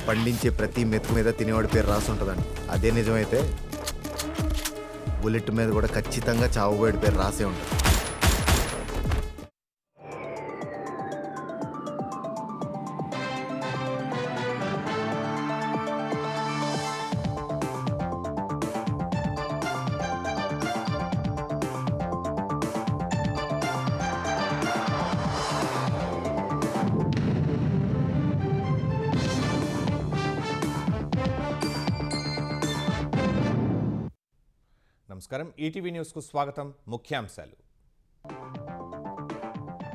పండించే ప్రతి మెతుకు మీద తినేవాడి పేరు రాసి ఉంటుందండి. అదే నిజమైతే బుల్లెట్ మీద కూడా ఖచ్చితంగా చావుబోయేడి పేరు రాసే ఉంటుంది. నమస్కారం, ఈటీవీ న్యూస్కు స్వాగతం. ముఖ్యాంశాలు.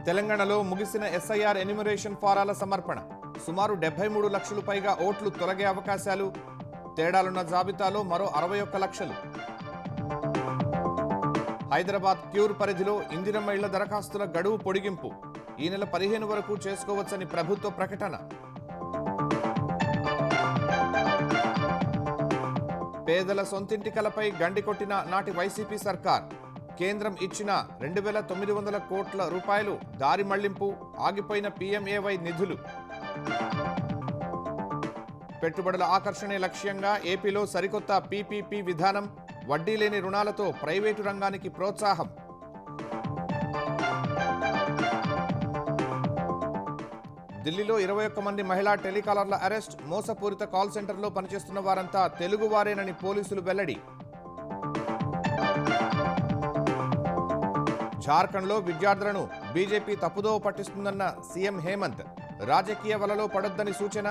తెలంగాణలో ముగిసిన ఎస్ఐఆర్ ఎన్యూమరేషన్ ఫారాల సమర్పణ. సుమారు 73 లక్షలు పైగా ఓట్లు తొలగే అవకాశాలు. తేడాలున్న జాబితాలో మరో 61 లక్షలు. హైదరాబాద్ క్యూర్ పరిధిలో ఇందిరమ్మ ఇళ్ల దరఖాస్తుల గడువు పొడిగింపు. ఈ నెల 15 వరకు చేసుకోవచ్చని ప్రభుత్వ ప్రకటన. పేదల సొంతింటి కలపై గండి కొట్టిన నాటి వైసీపీ సర్కార్. కేంద్రం ఇచ్చిన 2,900 కోట్ల రూపాయలు దారి మళ్లింపు. ఆగిపోయిన పీఎంఏవై నిధులు. పెట్టుబడుల ఆకర్షణే లక్ష్యంగా ఏపీలో సరికొత్త పీపీపీ విధానం. వడ్డీ లేని రుణాలతో ప్రైవేటు రంగానికి ప్రోత్సాహం. ఢిల్లీలో 21 మంది మహిళా టెలికాలర్ల అరెస్ట్. మోసపూరిత కాల్ సెంటర్లో పనిచేస్తున్న వారంతా తెలుగువారేనని పోలీసులు వెల్లడి. జార్ఖండ్లో విద్యార్థులను బీజేపీ తప్పుదోవ పట్టిస్తుందన్న సీఎం హేమంత్. రాజకీయ వలలో పడొద్దని సూచన.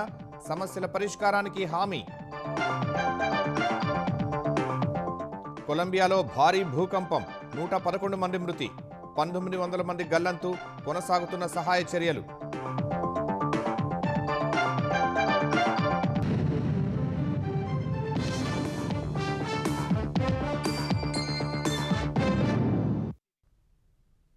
సమస్యల పరిష్కారానికి హామీ. కొలంబియాలో భారీ భూకంపం. 111 మంది మృతి. 1900 మంది గల్లంతు. కొనసాగుతున్న సహాయ చర్యలు.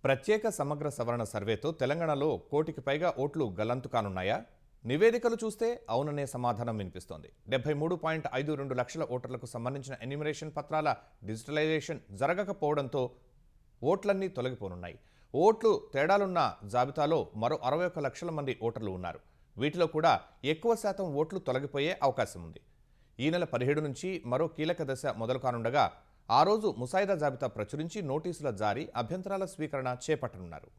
ప్రత్యేక సమగ్ర సవరణ సర్వేతో తెలంగాణలో 1 కోటికి పైగా ఓట్లు గల్లంతు కానున్నాయా? నివేదికలు చూస్తే అవుననే సమాధానం వినిపిస్తోంది. 73.52 లక్షల ఓటర్లకు సంబంధించిన ఎన్యూమరేషన్ పత్రాల డిజిటలైజేషన్ జరగకపోవడంతో ఓట్లన్నీ తొలగిపోనున్నాయి. ఓట్లు తేడాలున్న జాబితాలో మరో 61 లక్షల మంది ఓటర్లు ఉన్నారు. వీటిలో కూడా ఎక్కువ శాతం ఓట్లు తొలగిపోయే అవకాశం ఉంది. ఈ నెల 17 నుంచి మరో కీలక దశ మొదలు కానుండగా ఆ రోజు ముసాయిదా జాబితా ప్రచురించి నోటీసుల జారీ, అభ్యంతరాల స్వీకరణ చేపట్టనున్నారు.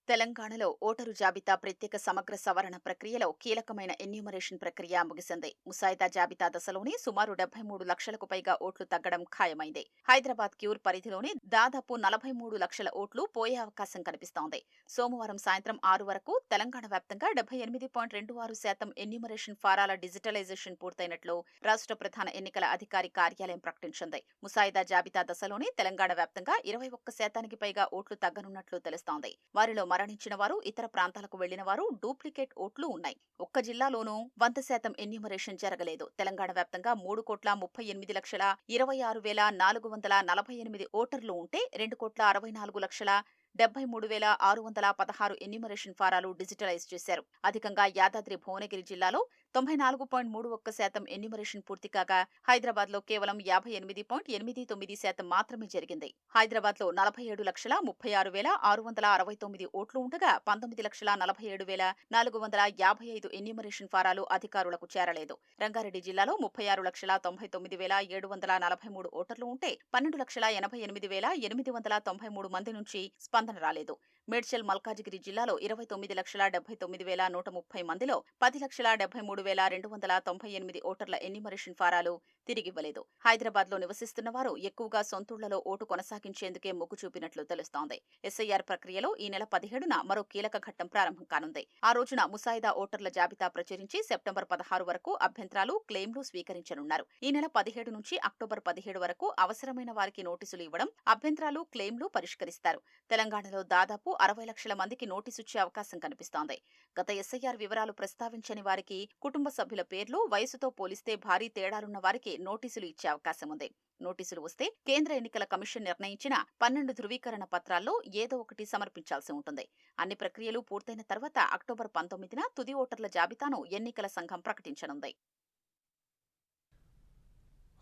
తెలంగాణలో ఓటరు జాబితా ప్రత్యేక సమగ్ర సవరణ ప్రక్రియలో కీలకమైన ఎన్యూమరేషన్ ప్రక్రియ ముగిసింది. ముసాయిదా జాబితా దశలోనే సుమారు 73 లక్షలకు పైగా ఓట్లు తగ్గడం ఖాయమైంది. హైదరాబాద్ క్యూర్ పరిధిలోనే దాదాపు 43 లక్షల ఓట్లు పోయే అవకాశం కనిపిస్తోంది. సోమవారం సాయంత్రం 6 వరకు తెలంగాణ వ్యాప్తంగా 78.26% ఎన్యూమరేషన్ ఫారాల డిజిటలైజేషన్ పూర్తయినట్లు రాష్ట్ర ప్రధాన ఎన్నికల అధికారి కార్యాలయం ప్రకటించింది. ముసాయిదా జాబితా దశలోనే తెలంగాణ వ్యాప్తంగా 21% పైగా ఓట్లు తగ్గనున్నట్లు తెలుస్తోంది. వారిలో మరణించిన వారు, ఇతర ప్రాంతాలకు వెళ్లిన వారు, డూప్లికేట్ ఓట్లు ఉన్నాయి. ఒక్క జిల్లాలోనూ 100% ఎన్యూమరేషన్ జరగలేదు. తెలంగాణ వ్యాప్తంగా 3,38,26,448 ఓటర్లు ఉంటే 2,64,73,616 ఎన్యూమరేషన్ ఫారాలు డిజిటలైజ్ చేశారు. అధికంగా యాదాద్రి భువనగిరి జిల్లాలో 94.31% ఎన్యూమరేషన్ పూర్తి కాగా హైదరాబాద్లో కేవలం 58.89% మాత్రమే జరిగింది. హైదరాబాద్లో 47,36,669 ఓట్లు ఉండగా 19,47,455 ఎన్యూమరేషన్ ఫారాలు అధికారులకు చేరలేదు. రంగారెడ్డి జిల్లాలో 36,99,743 ఓటర్లు ఉంటే 12,88,893 మంది నుంచి స్పందన రాలేదు. మేడ్చల్ మల్కాజిగిరి జిల్లాలో 29,79,130 మందిలో 10,73,298 ఓటర్ల ఎన్యూమరేషన్ ఫారాలు తిరిగివ్వలేదు. హైదరాబాద్లో నివసిస్తున్న వారు ఎక్కువగా సొంతూళ్లలో ఓటు కొనసాగించేందుకే మొగ్గు చూపినట్లు తెలుస్తోంది. ఎస్ఐఆర్ ప్రక్రియలో ఈ నెల 17న మరో కీలక ఘట్టం ప్రారంభం కానుంది. ఆ రోజున ముసాయిదా ఓటర్ల జాబితా ప్రచురించి సెప్టెంబర్ 16 వరకు అభ్యంతరాలు, క్లెయిమ్లు స్వీకరించనున్నారు. ఈ నెల 17 నుంచి అక్టోబర్ 17 వరకు అవసరమైన వారికి నోటీసులు ఇవ్వడం, అభ్యంతరాలు, క్లెయిమ్లు పరిష్కరిస్తారు. తెలంగాణలో దాదాపు 60 లక్షల మందికి నోటీసుచ్చే అవకాశం కనిపిస్తోంది. గత ఎస్ఐఆర్ వివరాలు ప్రస్తావించని వారికి, కుటుంబ సభ్యుల పేర్లు, వయసుతో పోలిస్తే భారీ తేడాలున్న వారికి నోటీసులు ఇచ్చే అవకాశం ఉంది. నోటీసులు వస్తే కేంద్ర ఎన్నికల కమిషన్ నిర్ణయించిన 12 ధృవీకరణ పత్రాల్లో ఏదో ఒకటి సమర్పించాల్సి ఉంటుంది. అన్ని ప్రక్రియలు పూర్తయిన తర్వాత అక్టోబర్ 19న తుది ఓటర్ల జాబితాను ఎన్నికల సంఘం ప్రకటించనుంది.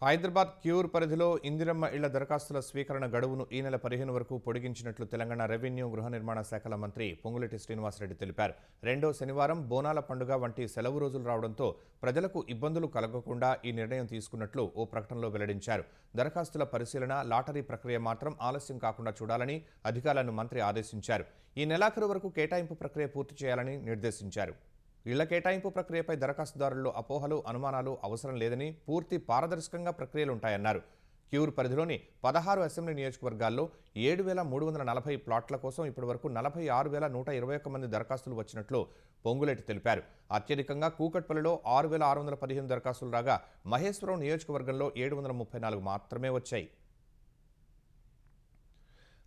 హైదరాబాద్ క్యూర్ పరిధిలో ఇందిరమ్మ ఇళ్ల దరఖాస్తుల స్వీకరణ గడువును ఈ నెల 15 వరకు పొడిగించినట్లు తెలంగాణ రెవెన్యూ గృహ నిర్మాణ శాఖల మంత్రి పొంగులేటి శ్రీనివాసరెడ్డి తెలిపారు. రెండో శనివారం బోనాల పండుగ వంటి సెలవు రోజులు రావడంతో ప్రజలకు ఇబ్బందులు కలగకుండా ఈ నిర్ణయం తీసుకున్నట్లు ఓ ప్రకటనలో వెల్లడించారు. దరఖాస్తుల పరిశీలన, లాటరీ ప్రక్రియ మాత్రం ఆలస్యం కాకుండా చూడాలని అధికారులను మంత్రి ఆదేశించారు. ఈ నెలాఖరు వరకు కేటాయింపు ప్రక్రియ పూర్తి చేయాలని నిర్దేశించారు. ఇళ్ల కేటాయింపు ప్రక్రియపై దరఖాస్తుదారుల్లో అపోహలు, అనుమానాలు అవసరం లేదని, పూర్తి పారదర్శకంగా ప్రక్రియలుంటాయన్నారు. క్యూర్ పరిధిలోని 16 అసెంబ్లీ నియోజకవర్గాల్లో 7,340 ప్లాట్ల కోసం ఇప్పటివరకు 46,121 మంది దరఖాస్తులు వచ్చినట్లు పొంగులేటి తెలిపారు. అత్యధికంగా కూకట్పల్లిలో 6,615 దరఖాస్తులు రాగా మహేశ్వరం నియోజకవర్గంలో 734 మాత్రమే వచ్చాయి.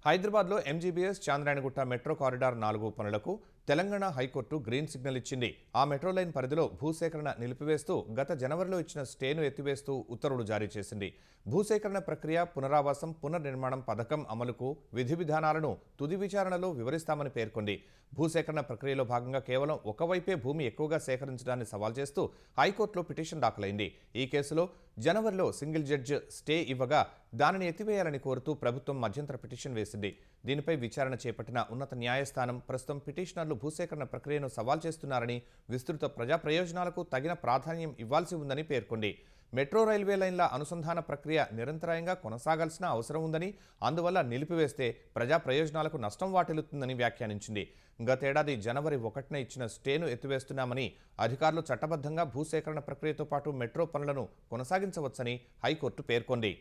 హైదరాబాద్లో ఎంజీబీఎస్ చాంద్రాయణగుట్ట మెట్రో కారిడార్ 4 పనులకు తెలంగాణ హైకోర్టు గ్రీన్ సిగ్నల్ ఇచ్చింది. ఆ మెట్రో లైన్ పరిధిలో భూసేకరణ నిలిపివేస్తూ గత జనవరిలో ఇచ్చిన స్టేను ఎత్తివేస్తూ ఉత్తర్వులు జారీ చేసింది. భూసేకరణ ప్రక్రియ, పునరావాసం, పునర్నిర్మాణం పథకం అమలుకు విధి విధానాలను తుది విచారణలో వివరిస్తామని పేర్కొంది. భూసేకరణ ప్రక్రియలో భాగంగా కేవలం ఒకవైపే భూమి ఎక్కువగా సేకరించడాన్ని సవాల్ చేస్తూ హైకోర్టులో పిటిషన్ దాఖలైంది. ఈ కేసులో జనవరిలో సింగిల్ జడ్జి స్టే ఇవ్వగా దానిని ఎత్తివేయాలని కోరుతూ ప్రభుత్వం మధ్యంతర పిటిషన్ వేసింది. దీనిపై విచారణ చేపట్టిన ఉన్నత న్యాయస్థానం ప్రస్తుతం పిటిషనర్లు భూసేకరణ ప్రక్రియను సవాల్ చేస్తున్నారని, విస్తృత ప్రజా ప్రయోజనాలకు తగిన ప్రాధాన్యం ఇవ్వాల్సి ఉందని పేర్కొంది. మెట్రో రైల్వే లైన్ల అనుసంధాన ప్రక్రియ నిరంతరాయంగా కొనసాగాల్సిన అవసరం ఉందని, అందువల్ల నిలిపివేస్తే ప్రజా ప్రయోజనాలకు నష్టం వాటిల్లుతుందని వ్యాఖ్యానించింది. గతేడాది జనవరి 1న ఇచ్చిన స్టేను ఎత్తివేస్తున్నామని, అధికారులు చట్టబద్ధంగా భూసేకరణ ప్రక్రియతో పాటు మెట్రో పనులను కొనసాగించవచ్చని హైకోర్టు పేర్కొంది.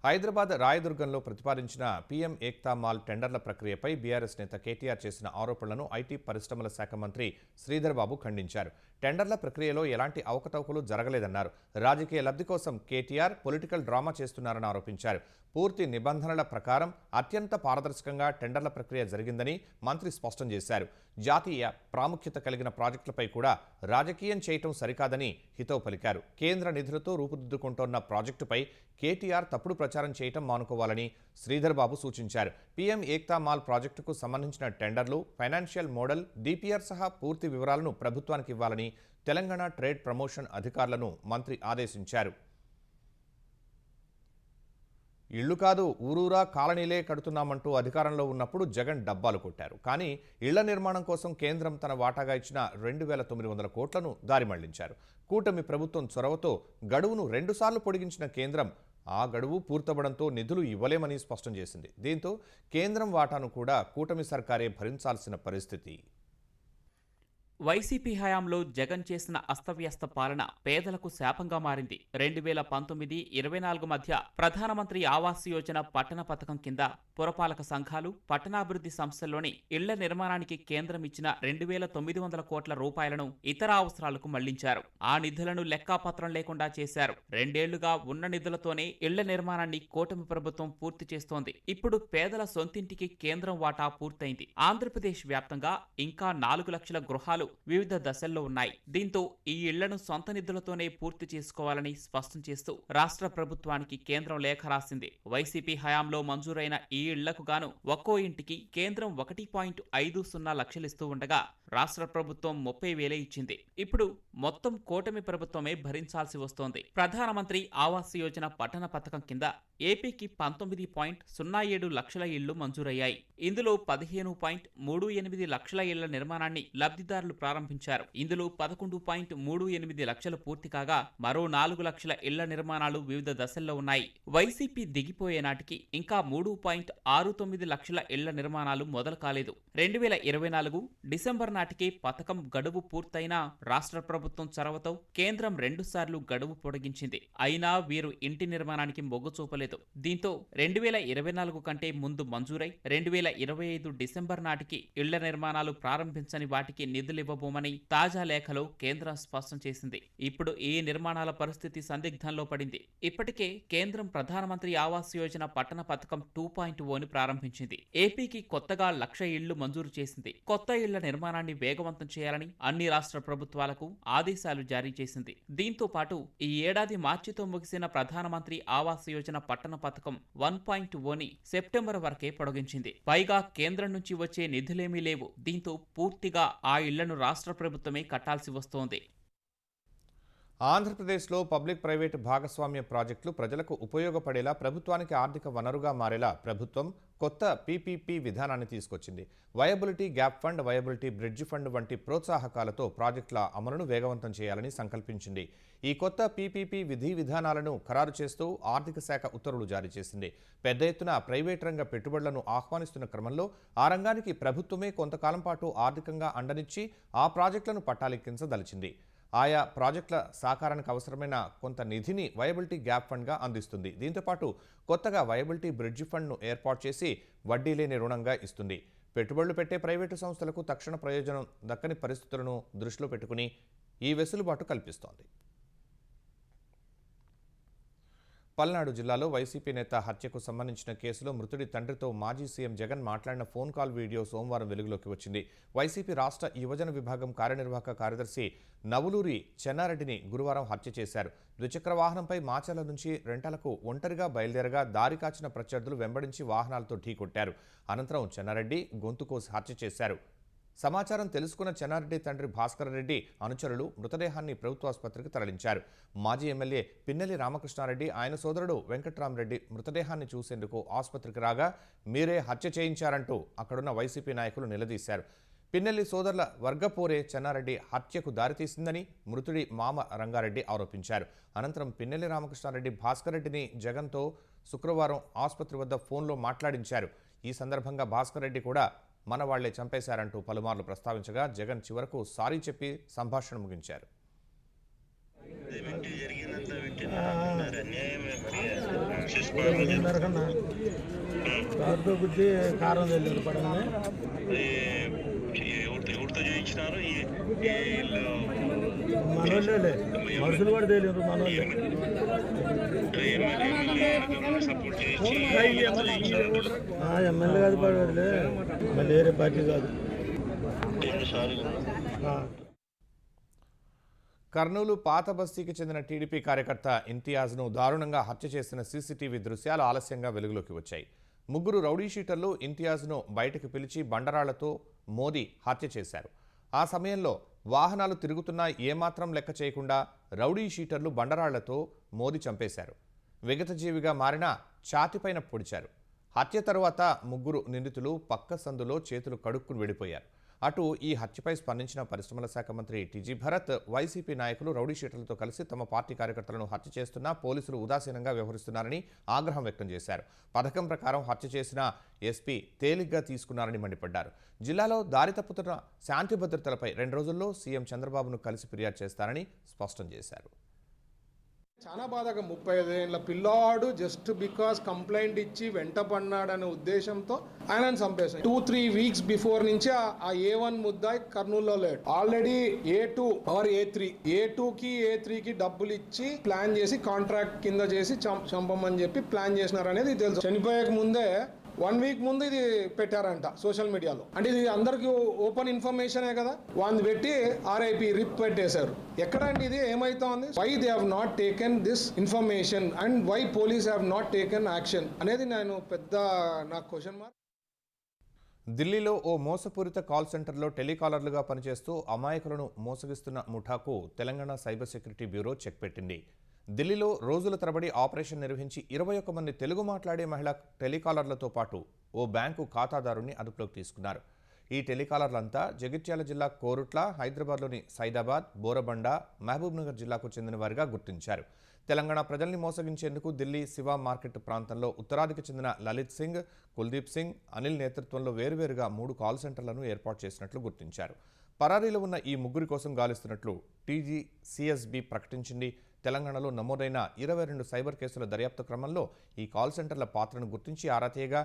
హైదరాబాద్ రాయదుర్గంలో ప్రతిపాదించిన పీఎం ఏక్తా మాల్ టెండర్ల ప్రక్రియపై బీఆర్ఎస్ నేత కేటీఆర్ చేసిన ఆరోపణలను ఐటీ పరిశ్రమల శాఖ మంత్రి శ్రీధర్ బాబు ఖండించారు. టెండర్ల ప్రక్రియలో ఎలాంటి అవకతవకలు జరగలేదన్నారు. రాజకీయ లబ్ధి కోసం కేటీఆర్ పొలిటికల్ డ్రామా చేస్తున్నారని ఆరోపించారు. పూర్తి నిబంధనల ప్రకారం అత్యంత పారదర్శకంగా టెండర్ల ప్రక్రియ జరిగిందని మంత్రి స్పష్టం చేశారు. జాతీయ ప్రాముఖ్యత కలిగిన ప్రాజెక్టులపై కూడా రాజకీయం చేయటం సరికాదని హితవు పలికారు. కేంద్ర నిధులతో రూపుదిద్దుకుంటోన్న ప్రాజెక్టుపై కేటీఆర్ తప్పుడు ప్రచారం చేయటం మానుకోవాలని శ్రీధర్ బాబు సూచించారు. పీఎం ఏక్తా మాల్ ప్రాజెక్టుకు సంబంధించిన టెండర్లు, ఫైనాన్షియల్ మోడల్, డిపిఆర్ సహా పూర్తి వివరాలను ప్రభుత్వానికి ఇవ్వాలని తెలంగాణ ట్రేడ్ ప్రమోషన్ అధికారులను మంత్రి ఆదేశించారు. ఇళ్లు కాదు, ఊరూరా కాలనీలే కడుతున్నామంటూ అధికారంలో ఉన్నప్పుడు జగన్ డబ్బాలు కొట్టారు. కానీ ఇళ్ల నిర్మాణం కోసం కేంద్రం తన వాటాగా ఇచ్చిన 2,900 కోట్లను దారి మళ్లించారు. కూటమి ప్రభుత్వం చొరవతో గడువును 2 సార్లు పొడిగించిన కేంద్రం ఆ గడువు పూర్తవడంతో నిధులు ఇవ్వలేమని స్పష్టం చేసింది. దీంతో కేంద్రం వాటాను కూడా కూటమి సర్కారే భరించాల్సిన పరిస్థితి. వైసీపీ హయాంలో జగన్ చేసిన అస్తవ్యస్త పాలన పేదలకు శాపంగా మారింది. 2019-24 మధ్య ప్రధానమంత్రి ఆవాస్ యోజన పట్టణ పథకం కింద పురపాలక సంఘాలు, పట్టణాభివృద్ధి సంస్థల్లోని ఇళ్ల నిర్మాణానికి కేంద్రం ఇచ్చిన 2,900 కోట్ల రూపాయలను ఇతర అవసరాలకు మళ్లించారు. ఆ నిధులను లెక్కాపత్రం లేకుండా చేశారు. 2 ఏళ్లుగా ఉన్న నిధులతోనే ఇళ్ల నిర్మాణాన్ని కూటమి ప్రభుత్వం పూర్తి చేస్తోంది. ఇప్పుడు పేదల సొంతింటికి కేంద్రం వాటా పూర్తయింది. ఆంధ్రప్రదేశ్ వ్యాప్తంగా ఇంకా 4 లక్షల గృహాలు వివిధ దశల్లో ఉన్నాయి. దీంతో ఈ ఇళ్లను సొంత నిధులతోనే పూర్తి చేసుకోవాలని స్పష్టం చేస్తూ రాష్ట్ర ప్రభుత్వానికి కేంద్రం లేఖ రాసింది. వైసీపీ హయాంలో మంజూరైన ఈ ఇళ్లకు గాను ఒక్కో ఇంటికి కేంద్రం 1.50 లక్షలిస్తూ ఉండగా రాష్ట్ర ప్రభుత్వం 30,000 ఇచ్చింది. ఇప్పుడు మొత్తం కూటమి ప్రభుత్వమే భరించాల్సి వస్తోంది. ప్రధానమంత్రి ఆవాస్ యోజన పట్టణ పథకం కింద ఏపీకి 19.07 లక్షల ఇళ్లు మంజూరయ్యాయి. ఇందులో 15.38 లక్షల ఇళ్ల నిర్మాణాన్ని లబ్ధిదారులు ప్రారంభించారు. ఇందులో 11.38 లక్షలు పూర్తి కాగా మరో 4 లక్షల ఇళ్ల నిర్మాణాలు వివిధ దశల్లో ఉన్నాయి. వైసీపీ దిగిపోయే నాటికి ఇంకా 3.69 లక్షల ఇళ్ల నిర్మాణాలు మొదలు కాలేదు. 2024 డిసెంబర్ నాటికి పథకం గడువు పూర్తయినా రాష్ట్ర ప్రభుత్వం చొరవతో కేంద్రం 2 సార్లు గడువు పొడిగించింది. అయినా వీరు ఇంటి నిర్మాణానికి మొగ్గు చూపలేదు. దీంతో 2024 కంటే ముందు మంజూరై 2025 డిసెంబర్ నాటికి ఇళ్ల నిర్మాణాలు ప్రారంభించని వాటికి నిధులివ్వబోమని తాజా లేఖలో కేంద్రం స్పష్టం చేసింది. ఇప్పుడు ఈ నిర్మాణాల పరిస్థితి సందిగ్ధంలో పడింది. ఇప్పటికే కేంద్రం ప్రధానమంత్రి ఆవాస్ యోజన పట్టణ పథకం 2.0ని ప్రారంభించింది. ఏపీకి కొత్తగా 1,00,000 ఇళ్లు మంజూరు చేసింది. కొత్త ఇళ్ల నిర్మాణాన్ని వేగవంతం చేయాలని అన్ని రాష్ట్ర ప్రభుత్వాలకు ఆదేశాలు జారీ చేసింది. దీంతో పాటు ఈ ఏడాది మార్చితో ముగిసిన ప్రధానమంత్రి ఆవాస్ యోజన పట్టణ పథకం 1.0ని సెప్టెంబర్ వరకే పొడిగించింది. పైగా కేంద్రం నుంచి వచ్చే నిధులేమీ లేవు. దీంతో పూర్తిగా ఆ ఇళ్లను రాష్ట్ర ప్రభుత్వమే కట్టాల్సి వస్తోంది. ఆంధ్రప్రదేశ్లో పబ్లిక్ ప్రైవేట్ భాగస్వామ్య ప్రాజెక్టులు ప్రజలకు ఉపయోగపడేలా ప్రభుత్వానికి ఆర్థిక వనరుగా మారేలా ప్రభుత్వం కొత్త పీపీపీ విధానాన్ని తీసుకొచ్చింది. Viability gap fund, viability bridge fund వంటి ప్రోత్సాహకాలతో ప్రాజెక్టుల అమలును వేగవంతం చేయాలని సంకల్పించింది. ఈ కొత్త పీపీపీ విధి విధానాలను ఖరారు చేస్తూ ఆర్థిక శాఖ ఉత్తర్వులు జారీ చేసింది. పెద్ద ఎత్తున ప్రైవేట్ రంగ పెట్టుబడులను ఆహ్వానిస్తున్న క్రమంలో ఆ రంగానికి ప్రభుత్వమే కొంతకాలం పాటు ఆర్థికంగా అండనిచ్చి ఆ ప్రాజెక్టులను పట్టాలెక్కించదలిచింది. ఆయా ప్రాజెక్టుల సాకారానికి అవసరమైన కొంత నిధిని వయబిలిటీ గ్యాప్ ఫండ్గా అందిస్తుంది. దీంతోపాటు కొత్తగా వయబిలిటీ బ్రిడ్జ్ ఫండ్ను ఏర్పాటు చేసి వడ్డీ లేని రుణంగా ఇస్తుంది. పెట్టుబడులు పెట్టే ప్రైవేటు సంస్థలకు తక్షణ ప్రయోజనం దక్కని పరిస్థితులను దృష్టిలో పెట్టుకుని ఈ వెసులుబాటు కల్పిస్తోంది. పల్నాడు జిల్లాలో వైసీపీ నేత హత్యకు సంబంధించిన కేసులో మృతుడి తండ్రితో మాజీ సీఎం జగన్ మాట్లాడిన ఫోన్ కాల్ వీడియో సోమవారం వెలుగులోకి వచ్చింది. వైసీపీ రాష్ట్ర యువజన విభాగం కార్యనిర్వాహక కార్యదర్శి నవులూరి చెన్నారెడ్డిని గురువారం హత్య చేశారు. ద్విచక్ర వాహనంపై మాచర్ల నుంచి రెంటలకు ఒంటరిగా బయలుదేరగా దారి కాచిన ప్రత్యర్థులు వెంబడించి వాహనాలతో ఢీకొట్టారు. అనంతరం చెన్నారెడ్డి గొంతు కోసి హత్య చేశారు. సమాచారం తెలుసుకున్న చెన్నారెడ్డి తండ్రి భాస్కర్ రెడ్డి అనుచరులు మృతదేహాన్ని ప్రభుత్వాసుపత్రికి తరలించారు. మాజీ ఎమ్మెల్యే పిన్నెల్లి రామకృష్ణారెడ్డి, ఆయన సోదరుడు వెంకట్రామరెడ్డి మృతదేహాన్ని చూసేందుకు ఆసుపత్రికి రాగా మీరే హత్య చేయించారంటూ అక్కడున్న వైసీపీ నాయకులు నిలదీశారు. పిన్నెల్లి సోదరుల వర్గపోరే చెన్నారెడ్డి హత్యకు దారితీసిందని మృతుడి మామ రంగారెడ్డి ఆరోపించారు. అనంతరం పిన్నెల్లి రామకృష్ణారెడ్డి భాస్కర్ రెడ్డిని జగన్తో శుక్రవారం ఆసుపత్రి వద్ద ఫోన్లో మాట్లాడించారు. ఈ సందర్భంగా భాస్కర్ రెడ్డి కూడా మన వాళ్లే చంపేశారంటూ పలుమార్లు ప్రస్తావించగా జగన్ చివరకు సారీ చెప్పి సంభాషణ ముగించారు. మనుషులు కూడా తెలియదు ఎమ్మెల్యే కాదు పడలే మళ్ళీ వేరే పార్టీ కాదు. కర్నూలు పాత బస్తీకి చెందిన టీడీపీ కార్యకర్త ఇంతియాజ్ను దారుణంగా హత్య చేసిన సీసీటీవీ దృశ్యాలు ఆలస్యంగా వెలుగులోకి వచ్చాయి. ముగ్గురు రౌడీ షీటర్లు ఇంతియాజ్ను బయటకు పిలిచి బండరాళ్లతో మోదీ హత్య చేశారు. ఆ సమయంలో వాహనాలు తిరుగుతున్నా ఏమాత్రం లెక్క చేయకుండా రౌడీ షీటర్లు బండరాళ్లతో మోదీ చంపేశారు. విగతజీవిగా మారిన ఛాతిపైన పొడిచారు. హత్య తరువాత ముగ్గురు నిందితులు పక్క సందులో చేతులు కడుక్కుని వెళ్ళిపోయారు. అటు ఈ హత్యపై స్పందించిన పరిశ్రమల శాఖ మంత్రి టీజీ భరత్, వైసీపీ నాయకులు రౌడీ షీటర్లతో కలిసి తమ పార్టీ కార్యకర్తలను హత్య చేస్తున్నా పోలీసులు ఉదాసీనంగా వ్యవహరిస్తున్నారని ఆగ్రహం వ్యక్తం చేశారు. పథకం ప్రకారం హత్య చేసిన ఎస్పీ తేలిగ్గా తీసుకున్నారని మండిపడ్డారు. జిల్లాలో దారి తప్పుతున్న శాంతి భద్రతలపై 2 రోజుల్లో సీఎం చంద్రబాబును కలిసి ఫిర్యాదు చేస్తారని స్పష్టం చేశారు. చాలా బాధగా 35 ఏళ్ళ పిల్లాడు జస్ట్ బికాస్ కంప్లైంట్ ఇచ్చి వెంట పడినాడనే ఉద్దేశంతో ఆయనను చంపేశారు. 2-3 వీక్స్ బిఫోర్ నుంచి ఆ A1 ముద్దాయి కర్నూలులో లేడు. ఆల్రెడీ A2 ఆర్ A3కి A3కి డబ్బులు ఇచ్చి ప్లాన్ చేసి కాంట్రాక్ట్ కింద చేసి చంపమని చెప్పి ప్లాన్ చేసినారు అనేది తెలుసు. చనిపోయక ముందే 1 వీక్ ముందు ఇది పెట్టారంట సోషల్ మీడియాలో. అంటే ఇది అందరికి ఓపెన్ ఇన్ఫర్మేషనే కదా. వాంది పెట్టి RIP రిప్ పెట్టేశారు. ఎక్కడండి ఇది ఏమైతోంది? Why they have not taken this information and why police have not taken action అనేది నాకు క్వశ్చన్ మార్క్. ఢిల్లీలో ఓ మోసపూరిత కాల్ సెంటర్లో టెలికాలర్లుగా పనిచేస్తూ అమాయకులను మోసగిస్తున్న ముఠాకు Telangana cyber security bureau check పెట్టింది. ఢిల్లీలో రోజుల తరబడి ఆపరేషన్ నిర్వహించి 21 మంది తెలుగు మాట్లాడే మహిళా టెలికాలర్లతో పాటు ఓ బ్యాంకు ఖాతాదారుని అదుపులోకి తీసుకున్నారు. ఈ టెలికాలర్లంతా జగిత్యాల జిల్లా కోరుట్ల, హైదరాబాద్లోని సైదాబాద్, బోరబండ, మహబూబ్నగర్ జిల్లాకు చెందిన వారిగా గుర్తించారు. తెలంగాణ ప్రజల్ని మోసగించేందుకు ఢిల్లీ శివ మార్కెట్ ప్రాంతంలో ఉత్తరాదికి చెందిన లలిత్ సింగ్, కుల్దీప్ సింగ్, అనిల్ నేతృత్వంలో వేరువేరుగా 3 కాల్ సెంటర్లను ఏర్పాటు చేసినట్లు గుర్తించారు. పరారీలో ఉన్న ఈ ముగ్గురి కోసం గాలిస్తున్నట్లు TGCSB ప్రకటించింది. తెలంగాణలో నమోదైన 22 సైబర్ కేసుల దర్యాప్తు క్రమంలో ఈ కాల్ సెంటర్ల పాత్రను గుర్తించి ఆరా తీయగా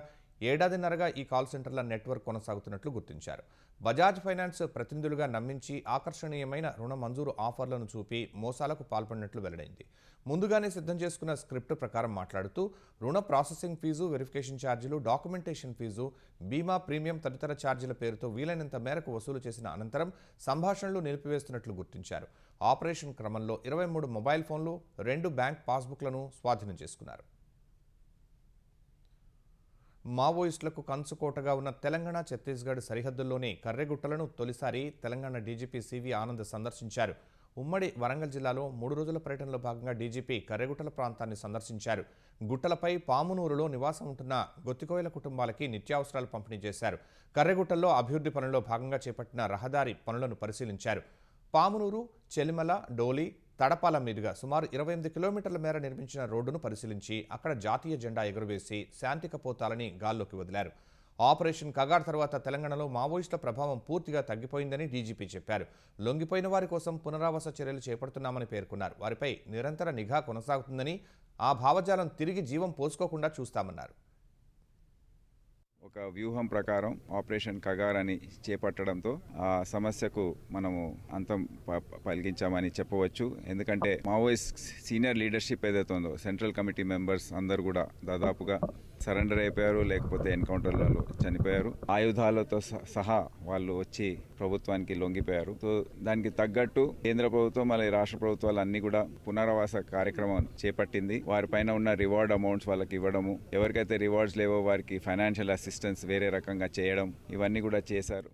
ఏడాదిన్నరగా ఈ కాల్ సెంటర్ల నెట్వర్క్ కొనసాగుతున్నట్లు గుర్తించారు. బజాజ్ ఫైనాన్స్ ప్రతినిధులుగా నమ్మించి ఆకర్షణీయమైన రుణ మంజూరు ఆఫర్లను చూపి మోసాలకు పాల్పడినట్లు వెల్లడైంది. ముందుగానే సిద్ధం చేసుకున్న స్క్రిప్ట్ ప్రకారం మాట్లాడుతూ రుణ ప్రాసెసింగ్ ఫీజు, వెరిఫికేషన్ ఛార్జీలు, డాక్యుమెంటేషన్ ఫీజు, బీమా ప్రీమియం తదితర ఛార్జీల పేరుతో వీలైనంత మేరకు వసూలు చేసిన అనంతరం సంభాషణలు నిలిపివేస్తున్నట్లు గుర్తించారు. ఆపరేషన్ క్రమంలో 23 మొబైల్ ఫోన్లు, 2 బ్యాంక్ పాస్బుక్లను స్వాధీనం చేసుకున్నారు. మావోయిస్టులకు కంచుకోటగా ఉన్న తెలంగాణ, ఛత్తీస్గఢ్ సరిహద్దుల్లోని కర్రెగుట్టలను తొలిసారి తెలంగాణ డీజీపీ సివి ఆనంద్ సందర్శించారు. ఉమ్మడి వరంగల్ జిల్లాలో 3 రోజుల పర్యటనలో భాగంగా డీజీపీ కర్రెగుట్టల ప్రాంతాన్ని సందర్శించారు. గుట్టలపై పామునూరులో నివాసం ఉంటున్న గొత్తికోయల కుటుంబాలకి నిత్యావసరాలు పంపిణీ చేశారు. కర్రెగుట్టల్లో అభివృద్ధి పనుల్లో భాగంగా చేపట్టిన రహదారి పనులను పరిశీలించారు. పామునూరు, చెలిమల, డోలి, తడపాల మీదుగా సుమారు 28 కిలోమీటర్ల మేర నిర్మించిన రోడ్డును పరిశీలించి అక్కడ జాతీయ జెండా ఎగురవేసి శాంతికపోతాలని గాల్లోకి వదిలారు. ఆపరేషన్ కగార్ తర్వాత తెలంగాణలో మావోయిస్టుల ప్రభావం పూర్తిగా తగ్గిపోయిందని డీజీపీ చెప్పారు. లొంగిపోయిన వారి కోసం పునరావాస చర్యలు చేపడుతున్నామని పేర్కొన్నారు. వారిపై నిరంతర నిఘా కొనసాగుతుందని, ఆ భావజాలం తిరిగి జీవం పోసుకోకుండా చూస్తామన్నారు. ఒక వ్యూహం ప్రకారం ఆపరేషన్ కగార్ అని చేపట్టడంతో ఆ సమస్యకు మనము అంతం పలికించామని చెప్పవచ్చు. ఎందుకంటే మావోయిస్ట్ సీనియర్ లీడర్షిప్ ఏదైతే ఉందో సెంట్రల్ కమిటీ మెంబర్స్ అందరూ కూడా దాదాపుగా సరెండర్ అయిపోయారు, లేకపోతే ఎన్కౌంటర్లలో చనిపోయారు. ఆయుధాలతో సహా వాళ్ళు వచ్చి ప్రభుత్వానికి లొంగిపోయారు. సో దానికి తగ్గట్టు కేంద్ర ప్రభుత్వం మరియు రాష్ట్ర ప్రభుత్వాలు అన్ని కూడా పునరావాస కార్యక్రమం చేపట్టింది. వారిపైన ఉన్న రివార్డ్ అమౌంట్స్ వాళ్ళకి ఇవ్వడము, ఎవరికైతే రివార్డ్స్ లేవో వారికి ఫైనాన్షియల్ అసిస్టెన్స్ వేరే రకంగా చేయడం, ఇవన్నీ కూడా చేశారు.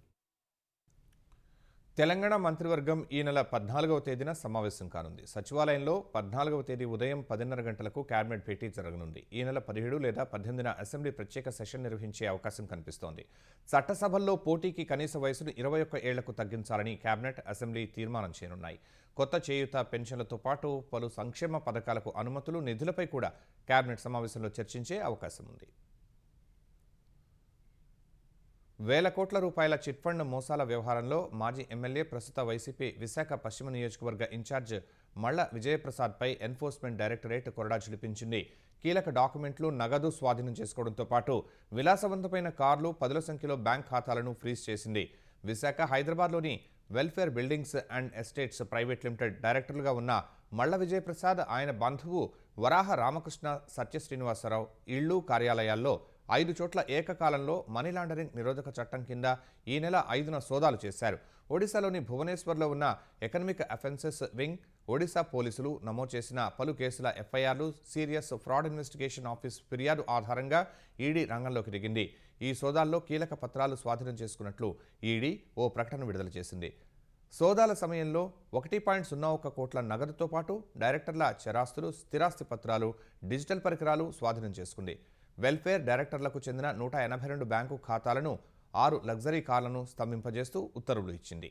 తెలంగాణ మంత్రివర్గం ఈ నెల 14వ తేదీన సమావేశం కానుంది. సచివాలయంలో 14వ తేదీ ఉదయం 10:30 గంటలకు కేబినెట్ భేటీ జరగనుంది. ఈ నెల 17 లేదా 18న అసెంబ్లీ ప్రత్యేక సెషన్ నిర్వహించే అవకాశం కనిపిస్తోంది. చట్టసభల్లో పోటీకి కనీస వయసును 21 ఏళ్లకు తగ్గించాలని కేబినెట్, అసెంబ్లీ తీర్మానం చేయనున్నాయి. కొత్త చేయూత, పెన్షన్లతో పాటు పలు సంక్షేమ పథకాలకు అనుమతులు, నిధులపై కూడా కేబినెట్ సమావేశంలో చర్చించే అవకాశం ఉంది. వేల కోట్ల రూపాయల చిట్ ఫండ్ మోసాల వ్యవహారంలో మాజీ ఎమ్మెల్యే, ప్రస్తుత వైసీపీ విశాఖ పశ్చిమ నియోజకవర్గ ఇన్ఛార్జ్ మళ్ల విజయప్రసాద్పై ఎన్ఫోర్స్మెంట్ డైరెక్టరేట్ కొరడా చిలిపించింది. కీలక డాక్యుమెంట్లు, నగదు స్వాధీనం చేసుకోవడంతో పాటు విలాసవంతమైన కార్లు, 10ల సంఖ్యలో బ్యాంక్ ఖాతాలను ఫ్రీజ్ చేసింది. విశాఖ, హైదరాబాద్లోని welfare buildings and estates private limited డైరెక్టర్లుగా ఉన్న మళ్ల విజయప్రసాద్, ఆయన బంధువు వరాహ రామకృష్ణ సత్యశ్రీనివాసరావు ఇళ్లు, కార్యాలయాల్లో 5 చోట్ల ఏకకాలంలో మనీ లాండరింగ్ నిరోధక చట్టం కింద ఈ నెల 5న సోదాలు చేశారు. ఒడిశాలోని భువనేశ్వర్లో ఉన్న ఎకనామిక్ అఫెన్సెస్ వింగ్, ఒడిశా పోలీసులు నమోదు చేసిన పలు కేసుల ఎఫ్ఐఆర్లు, సీరియస్ ఫ్రాడ్ ఇన్వెస్టిగేషన్ ఆఫీస్ ఫిర్యాదు ఆధారంగా ఈడీ రంగంలోకి దిగింది. ఈ సోదాల్లో కీలక పత్రాలు స్వాధీనం చేసుకున్నట్లు ఈడీ ఓ ప్రకటన విడుదల చేసింది. సోదాల సమయంలో 1.01 కోట్ల నగదుతో పాటు డైరెక్టర్ల చరాస్తులు, స్థిరాస్తి పత్రాలు, డిజిటల్ పరికరాలు స్వాధీనం చేసుకుంది. వెల్ఫేర్ డైరెక్టర్లకు చెందిన 182 బ్యాంకు ఖాతాలను, 6 లగ్జరీ కార్లను స్తంభింపజేస్తూ ఉత్తర్వులు ఇచ్చింది.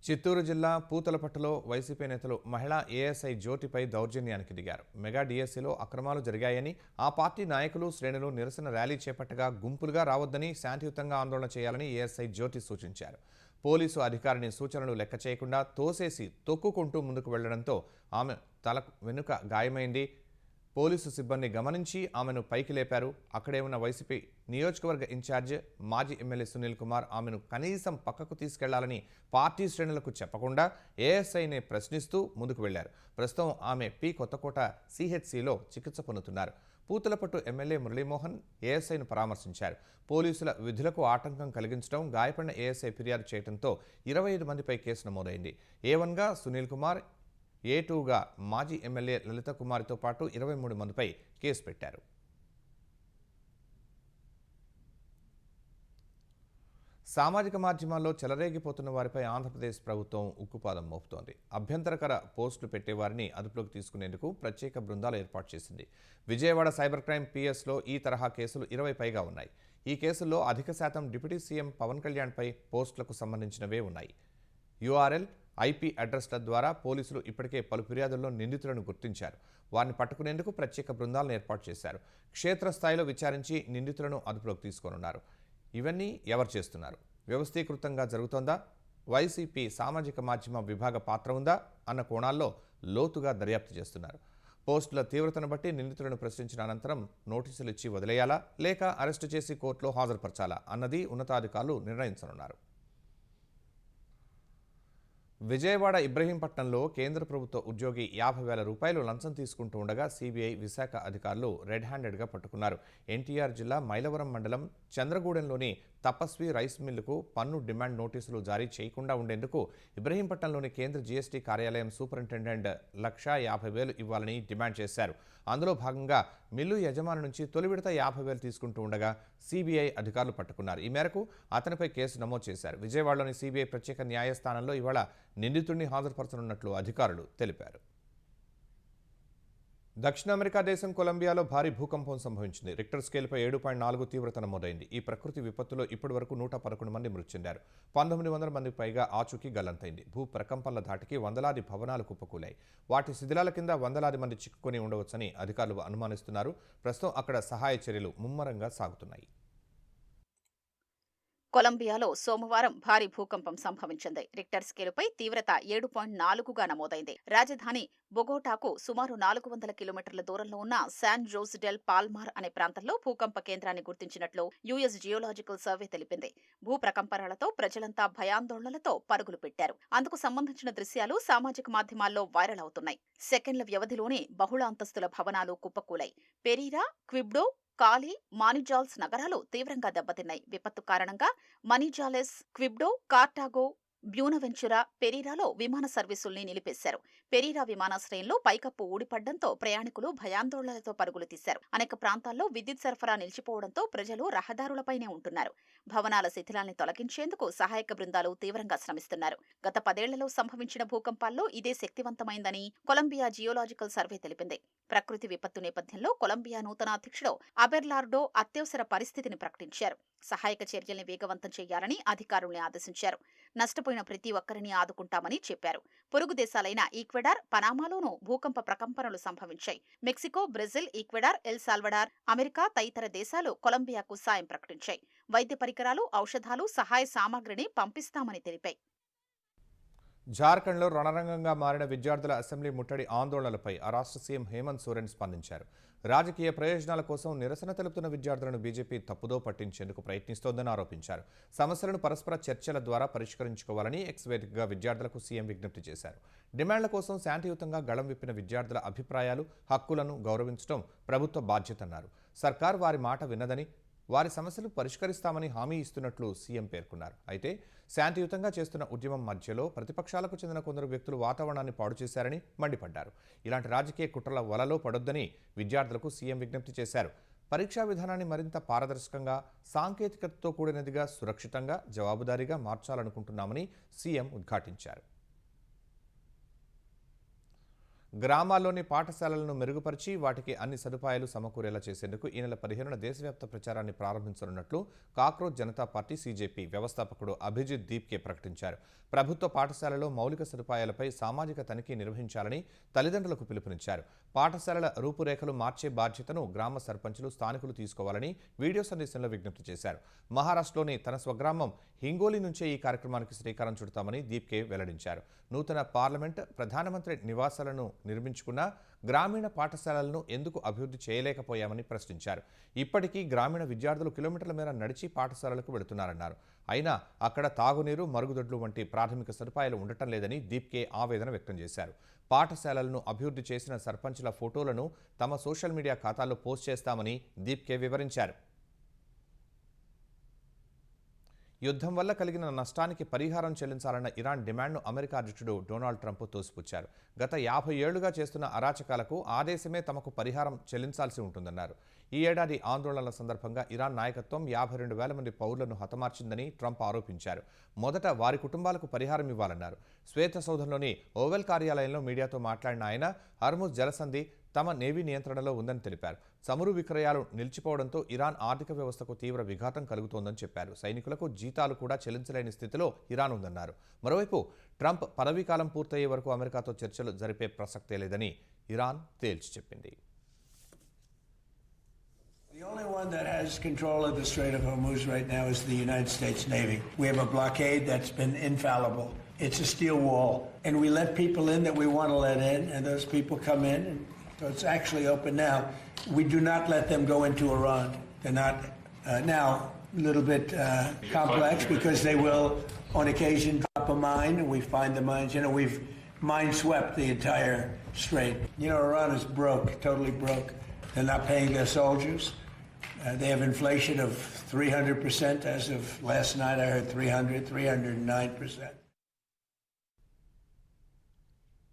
చిత్తూరు జిల్లా పూతలపట్టులో వైసీపీ నేతలు మహిళా ఏఎస్ఐ జ్యోతిపై దౌర్జన్యానికి దిగారు. మెగా డిఎస్సీలో అక్రమాలు జరిగాయని, ఆ పార్టీ నాయకులు, శ్రేణులు నిరసన ర్యాలీ చేపట్టగా గుంపులుగా రావద్దని, శాంతియుతంగా ఆందోళన చేయాలని ఏఎస్ఐ జ్యోతి సూచించారు. పోలీసు అధికారిని సూచనలు లెక్క చేయకుండా తోసేసి తొక్కుకుంటూ ముందుకు వెళ్లడంతో ఆమె తల వెనుక గాయమైంది. పోలీసు సిబ్బంది గమనించి ఆమెను పైకి లేపారు. అక్కడే ఉన్న వైసీపీ నియోజకవర్గ ఇన్ఛార్జ్, మాజీ ఎమ్మెల్యే సునీల్ కుమార్ ఆమెను కనీసం పక్కకు తీసుకెళ్లాలని పార్టీ శ్రేణులకు చెప్పకుండా ఏఎస్ఐని ప్రశ్నిస్తూ ముందుకు వెళ్లారు. ప్రస్తుతం ఆమె పి కొత్తకోట సిహెచ్సిలో చికిత్స పొందుతున్నారు. పూతలపట్టు ఎమ్మెల్యే మురళీమోహన్ ఏఎస్ఐను పరామర్శించారు. పోలీసుల విధులకు ఆటంకం కలిగించడం, గాయపడిన ఏఎస్ఐ ఫిర్యాదు చేయడంతో 25 మందిపై కేసు నమోదైంది. A1గా సునీల్ కుమార్, A2గా మాజీ ఎమ్మెల్యే లలిత కుమారితో పాటు 23 మందిపై కేసు పెట్టారు. సామాజిక మాధ్యమాల్లో చెలరేగిపోతున్న వారిపై ఆంధ్రప్రదేశ్ ప్రభుత్వం ఉక్కుపాదం మోపుతోంది. అభ్యంతరకర పోస్టులు పెట్టేవారిని అదుపులోకి తీసుకునేందుకు ప్రత్యేక బృందాలు ఏర్పాటు చేసింది. విజయవాడ సైబర్ క్రైమ్ పిఎస్లో ఈ తరహా కేసులు 20 పైగా ఉన్నాయి. ఈ కేసుల్లో అధిక శాతం డిప్యూటీ సీఎం పవన్ కళ్యాణ్పై పోస్టులకు సంబంధించినవే ఉన్నాయి. URL, IP అడ్రస్ల ద్వారా పోలీసులు ఇప్పటికే పలు ఫిర్యాదుల్లో నిందితులను గుర్తించారు. వారిని పట్టుకునేందుకు ప్రత్యేక బృందాలను ఏర్పాటు చేశారు. క్షేత్రస్థాయిలో విచారించి నిందితులను అదుపులోకి తీసుకోనున్నారు. ఇవన్నీ ఎవరు చేస్తున్నారు? వ్యవస్థీకృతంగా జరుగుతోందా? వైసీపీ సామాజిక మాధ్యమ విభాగ పాత్ర ఉందా అన్న కోణాల్లో లోతుగా దర్యాప్తు చేస్తున్నారు. పోస్టుల తీవ్రతను బట్టి నిందితులను ప్రశ్నించిన అనంతరం నోటీసులు ఇచ్చి వదిలేయాలా, లేక అరెస్టు చేసి కోర్టులో హాజరుపరచాలా అన్నది ఉన్నతాధికారులు నిర్ణయించనున్నారు. విజయవాడ ఇబ్రహీంపట్నంలో కేంద్ర ప్రభుత్వ ఉద్యోగి 50,000 రూపాయలు లంచం తీసుకుంటూ ఉండగా సిబిఐ, విశాఖ అధికారులు రెడ్ హ్యాండెడ్గా పట్టుకున్నారు. ఎన్టీఆర్ జిల్లా మైలవరం మండలం చంద్రగూడెంలోని తపస్వి రైస్ మిల్లుకు పన్ను డిమాండ్ నోటీసులు జారీ చేయకుండా ఉండేందుకు ఇబ్రహీంపట్నంలోని కేంద్ర జీఎస్టీ కార్యాలయం సూపరింటెండెంట్ 1,50,000 ఇవ్వాలని డిమాండ్ చేశారు. అందులో భాగంగా మిల్లు యజమాని నుంచి తొలి విడత 50,000 తీసుకుంటూ ఉండగా సిబిఐ అధికారులు పట్టుకున్నారు. ఈ మేరకు అతనిపై కేసు నమోదు చేశారు. విజయవాడలోని సిబిఐ ప్రత్యేక న్యాయస్థానంలో ఇవాళ నిందితుడిని హాజరుపరచనున్నట్లు అధికారులు తెలిపారు. దక్షిణ అమెరికా దేశం కొలంబియాలో భారీ భూకంపం సంభవించింది. రిక్టర్ స్కేల్పై 7.4 తీవ్రత నమోదైంది. ఈ ప్రకృతి విపత్తులో ఇప్పటి వరకు 111 మంది మృతి చెందారు. 1900 మందికి పైగా ఆచూకీ గల్లంతైంది. భూ ప్రకంపనల ధాటికి వందలాది భవనాలు కుప్పకూలాయి. వాటి శిథిలాల కింద వందలాది మంది చిక్కుకొని ఉండవచ్చని అధికారులు అనుమానిస్తున్నారు. ప్రస్తుతం అక్కడ సహాయ చర్యలు ముమ్మరంగా సాగుతున్నాయి. కొలంబియాలో సోమవారం భారీ భూకంపం సంభవించింది. రిక్టర్ స్కేలుపై తీవ్రత 7.4గా నమోదైంది. రాజధాని బొగోటాకు సుమారు 400 కిలోమీటర్ల దూరంలో ఉన్న శాన్ జోస్ డెల్ పాల్మార్ అనే ప్రాంతంలో భూకంప కేంద్రాన్ని గుర్తించినట్లు యుఎస్ జియోలాజికల్ సర్వే తెలిపింది. భూ ప్రకంపనలతో ప్రజలంతా భయాందోళనలతో పరుగులు పెట్టారు. అందుకు సంబంధించిన దృశ్యాలు సామాజిక మాధ్యమాల్లో వైరల్ అవుతున్నాయి. సెకండ్ల వ్యవధిలోనే బహుళ అంతస్తుల భవనాలు కుప్పకూలాయి. పెరీరా, క్విబ్డో, కాలి, మానిజాల్స్ నగరాలు తీవ్రంగా దెబ్బతిన్నాయి. విపత్తు కారణంగా మనిజాలెస్, క్విబ్డో, కార్టాగో, బ్యూనవెంచురా, పెరీరాలో విమాన సర్వీసుల్ని నిలిపేశారు. పెరీరా విమానాశ్రయంలో పైకప్పు ఊడిపడ్డంతో ప్రయాణికులు భయాందోళనలతో పరుగులు తీశారు. అనేక ప్రాంతాల్లో విద్యుత్ సరఫరా నిలిచిపోవడంతో ప్రజలు రహదారులపైనే ఉంటున్నారు. భవనాల శిథిలాల్ని తొలగించేందుకు సహాయక బృందాలు తీవ్రంగా శ్రమిస్తున్నారు. గత 10 ఏళ్లలో సంభవించిన భూకంపాల్లో ఇదే శక్తివంతమైందని కొలంబియా జియోలాజికల్ సర్వే తెలిపింది. ప్రకృతి విపత్తు నేపథ్యంలో కొలంబియా నూతన అధ్యక్షుడు అబెర్లార్డో అత్యవసర పరిస్థితిని ప్రకటించారు. సహాయక చర్యల్ని వేగవంతం చేయాలని అధికారుల్ని ఆదేశించారు. నష్టపోయిన ప్రతి ఒక్కరిని ఆదుకుంటామని చెప్పారు. పొరుగు దేశాలైన ఈక్వెడార్, పనామాలోనూ భూకంప ప్రకంపనలు సంభవించాయి. Mexico, Brazil, Ecuador, El Salvador, America తదితర దేశాలు కొలంబియాకు సాయం ప్రకటించాయి. వైద్య పరికరాలు, ఔషధాలు, సహాయ సామాగ్రిని పంపిస్తామని తెలిపాయి. జార్ఖండ్లో రణరంగంగా మారిన విద్యార్థుల అసెంబ్లీ ముట్టడి ఆందోళనలపై ఆ రాష్ట్ర సీఎం హేమంత్ సోరెన్ స్పందించారు. రాజకీయ ప్రయోజనాల కోసం నిరసన తెలుపుతున్న విద్యార్థులను బీజేపీ తప్పుదో పట్టించేందుకు ప్రయత్నిస్తోందని ఆరోపించారు. సమస్యలను పరస్పర చర్చల ద్వారా పరిష్కరించుకోవాలని ఎక్స్ వేదికగా విద్యార్థులకు సీఎం విజ్ఞప్తి చేశారు. డిమాండ్ల కోసం శాంతియుతంగా గళం విప్పిన విద్యార్థుల అభిప్రాయాలు, హక్కులను గౌరవించడం ప్రభుత్వ బాధ్యతన్నారు. సర్కార్ వారి మాట విన్నదని, వారి సమస్యలు పరిష్కరిస్తామని హామీ ఇస్తున్నట్లు సీఎం పేర్కొన్నారు. అయితే శాంతియుతంగా చేస్తున్న ఉద్యమం మధ్యలో ప్రతిపక్షాలకు చెందిన కొందరు వ్యక్తులు వాతావరణాన్ని పాడు చేశారని మండిపడ్డారు. ఇలాంటి రాజకీయ కుట్రల వలలో పడొద్దని విద్యార్థులకు సీఎం విజ్ఞప్తి చేశారు. పరీక్షా విధానాన్ని మరింత పారదర్శకంగా, సాంకేతికతతో కూడినదిగా, సురక్షితంగా, జవాబుదారీగా మార్చాలనుకుంటున్నామని సీఎం ఉద్ఘాటించారు. గ్రామాల్లోని పాఠశాలలను మెరుగుపరిచి వాటికి అన్ని సదుపాయాలు సమకూరేలా చేసేందుకు ఈ నెల 15న దేశవ్యాప్త ప్రచారాన్ని ప్రారంభించనున్నట్లు కాక్రోచ్ జనతా పార్టీ సీజేపీ వ్యవస్థాపకుడు అభిజిత్ దీప్కే ప్రకటించారు. ప్రభుత్వ పాఠశాలలో మౌలిక సదుపాయాలపై సామాజిక తనిఖీ నిర్వహించాలని తల్లిదండ్రులకు పిలుపునిచ్చారు. పాఠశాలల రూపురేఖలు మార్చే బాధ్యతను గ్రామ సర్పంచులు, స్థానికులు తీసుకోవాలని వీడియో సందేశంలో విజ్ఞప్తి చేశారు. మహారాష్ట్రలోని తన స్వగ్రామం హింగోలి నుంచే ఈ కార్యక్రమానికి శ్రీకారం చుడతామని దీప్కే వెల్లడించారు. నూతన పార్లమెంట్, ప్రధానమంత్రి నివాసాలను నిర్మించుకున్న గ్రామీణ పాఠశాలలను ఎందుకు అభివృద్ధి చేయలేకపోయామని ప్రశ్నించారు. ఇప్పటికీ గ్రామీణ విద్యార్థులు కిలోమీటర్ల మేర నడిచి పాఠశాలలకు వెళుతున్నారన్నారు. అయినా అక్కడ తాగునీరు, మరుగుదొడ్లు వంటి ప్రాథమిక సదుపాయాలు ఉండటం లేదని దీప్కే ఆవేదన వ్యక్తం చేశారు. పాఠశాలలను అభివృద్ధి చేసిన సర్పంచుల ఫోటోలను తమ సోషల్ మీడియా ఖాతాల్లో పోస్ట్ చేస్తామని దీప్కే వివరించారు. యుద్ధం వల్ల కలిగిన నష్టానికి పరిహారం చెల్లించాలన్న ఇరాన్ డిమాండ్ను అమెరికా అధ్యక్షుడు డొనాల్డ్ ట్రంప్ తోసిపుచ్చారు. గత 50 ఏళ్లుగా చేస్తున్న అరాచకాలకు ఆ దేశమే తమకు పరిహారం చెల్లించాల్సి ఉంటుందన్నారు. ఈ ఏడాది ఆందోళనల సందర్భంగా ఇరాన్ నాయకత్వం 52,000 మంది పౌరులను హతమార్చిందని ట్రంప్ ఆరోపించారు. మొదట వారి కుటుంబాలకు పరిహారం ఇవ్వాలన్నారు. శ్వేత సౌధంలోని ఓవెల్ కార్యాలయంలో మీడియాతో మాట్లాడిన ఆయన హర్ముజ్ జలసంధి తమ నేవీ నియంత్రణలో ఉందని తెలిపారు. చమురు విక్రయాలు నిలిచిపోవడంతో ఇరాన్ ఆర్థిక వ్యవస్థకు తీవ్ర విఘాతం కలుగుతోందని చెప్పారు. సైనికులకు జీతాలు కూడా చెల్లించలేని స్థితిలో ఇరాన్ ఉందన్నారు. మరోవైపు ట్రంప్ పదవీకాలం పూర్తయ్యే వరకు అమెరికాతో చర్చలు జరిపే ప్రసక్తే లేదని ఇరాన్ తేల్చి చెప్పింది. The only one that has control of the Strait of Hormuz right now is the United States Navy. We have a blockade that's been infallible. It's a steel wall. And we let people in that we want to let in, and those people come in. And so it's actually open now. We do not let them go into Iran. They're not now a little bit complex because they will, on occasion, drop a mine, and we find the mines. You know, we've mine-swept the entire strait. You know, Iran is broke, totally broke. They're not paying their soldiers. They have inflation of 300% as of last night. I heard 309%.